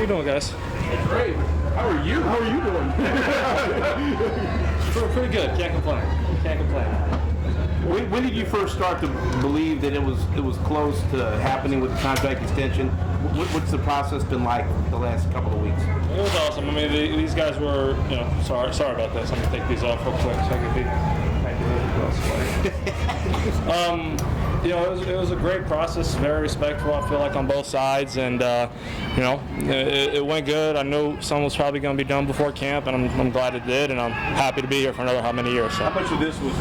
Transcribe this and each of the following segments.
you doing, guys? Great. How are you? How are you doing? Pretty good. Can't complain. Can't complain. When did you first start to believe that it was close to happening with the contract extension? What's the process been like the last couple of weeks? It was awesome. I mean, these guys were, sorry about this. I'm gonna take these off real quick so I can be. It was a great process, very respectful, I feel like, on both sides, and it went good. I knew some was probably going to be done before camp, and I'm glad it did, and I'm happy to be here for another how many years. So. How much of this was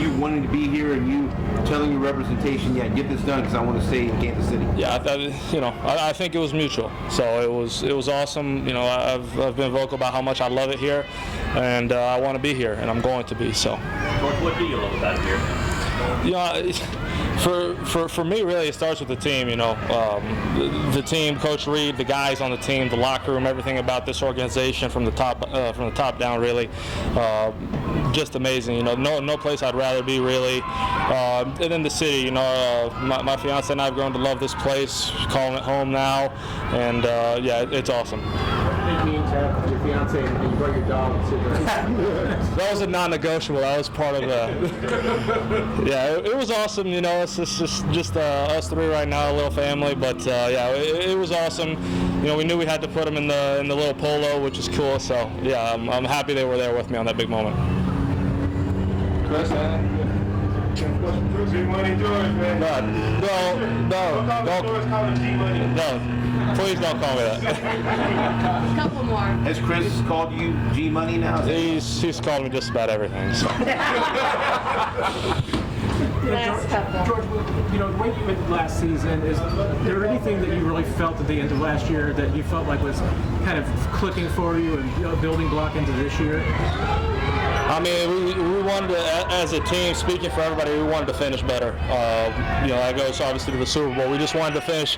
you wanting to be here and you telling your representation, yeah, get this done because I want to stay in Kansas City? Yeah, I think it was mutual. So it was awesome. I've been vocal about how much I love it here, and I want to be here, and I'm going to be. So. What do you love about it here? For me, really, it starts with the team. The team, Coach Reed, the guys on the team, the locker room, everything about this organization from the top down, really, just amazing. No place I'd rather be, really. And then the city. My fiance and I have grown to love this place, calling it home now, and it's awesome. It means to have your fiance and you brought your dog and sit there. That was a non-negotiable. That was part of the. Yeah, it was awesome. It's just us three right now, a little family. But it was awesome. We knew we had to put them in the little polo, which is cool. So yeah, I'm happy they were there with me on that big moment. Chris, G-Money George, man. No. Please don't call me that. A couple more. Has Chris called you G-Money now? He's called me just about everything. So. Last couple. George, the way you went last season, is there anything that you really felt at the end of last year that you felt like was kind of clicking for you and a building block into this year? I mean, we wanted to, as a team, speaking for everybody, we wanted to finish better. That goes obviously to the Super Bowl. We just wanted to finish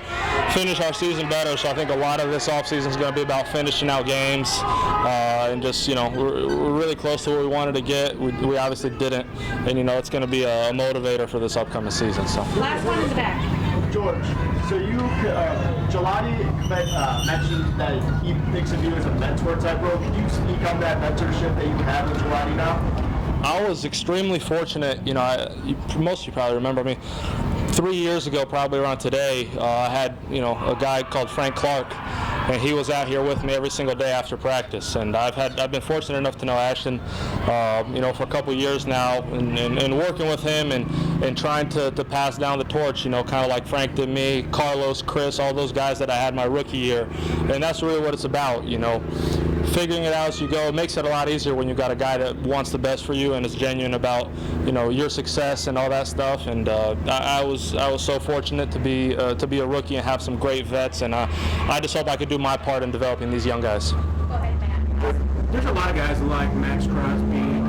our season better. So I think a lot of this offseason is going to be about finishing out games and just, we're really close to what we wanted to get. We obviously didn't, and it's going to be a motivator for this upcoming season. So. Last one in the back. George, so Jelani mentioned that he thinks of you as a mentor type role. Could you speak on that mentorship that you have with Jelani now? I was extremely fortunate. Most of you probably remember me. 3 years ago, probably around today, I had a guy called Frank Clark, and he was out here with me every single day after practice. And I've been fortunate enough to know Ashton, for a couple of years now, and working with him and trying to pass down the torch, kind of like Frank did me, Carlos, Chris, all those guys that I had my rookie year. And that's really what it's about, figuring it out as you go. It makes it a lot easier when you've got a guy that wants the best for you and is genuine about your success and all that stuff. And I was so fortunate to be a rookie and have some great vets, and I just hope I could do my part in developing these young guys. Go ahead, Matt. There's a lot of guys like Max Crosby,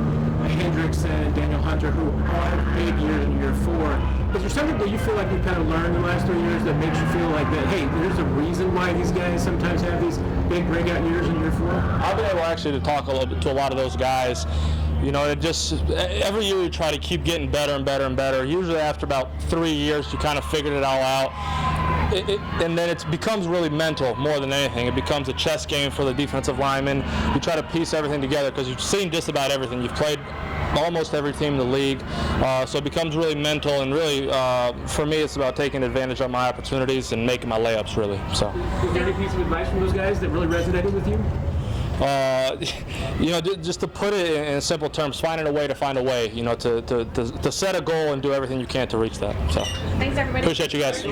Hendrickson, Daniel Hunter, who all have big years in year 4. Is there something that you feel like you've kind of learned in the last 3 years that makes you feel like that, hey, there's a reason why these guys sometimes have these big breakout years in year 4? I've been able actually to talk a little bit to a lot of those guys. It just, every year you try to keep getting better and better and better. Usually after about 3 years, you kind of figured it all out. And then it becomes really mental more than anything. It becomes a chess game for the defensive lineman. You try to piece everything together because you've seen just about everything. You've played almost every team in the league. So it becomes really mental, and really, for me, it's about taking advantage of my opportunities and making my layups, really. So. Is there any piece of advice from those guys that really resonated with you? Just to put it in simple terms, finding a way to find a way, to set a goal and do everything you can to reach that. So, Thanks, everybody. Appreciate you guys.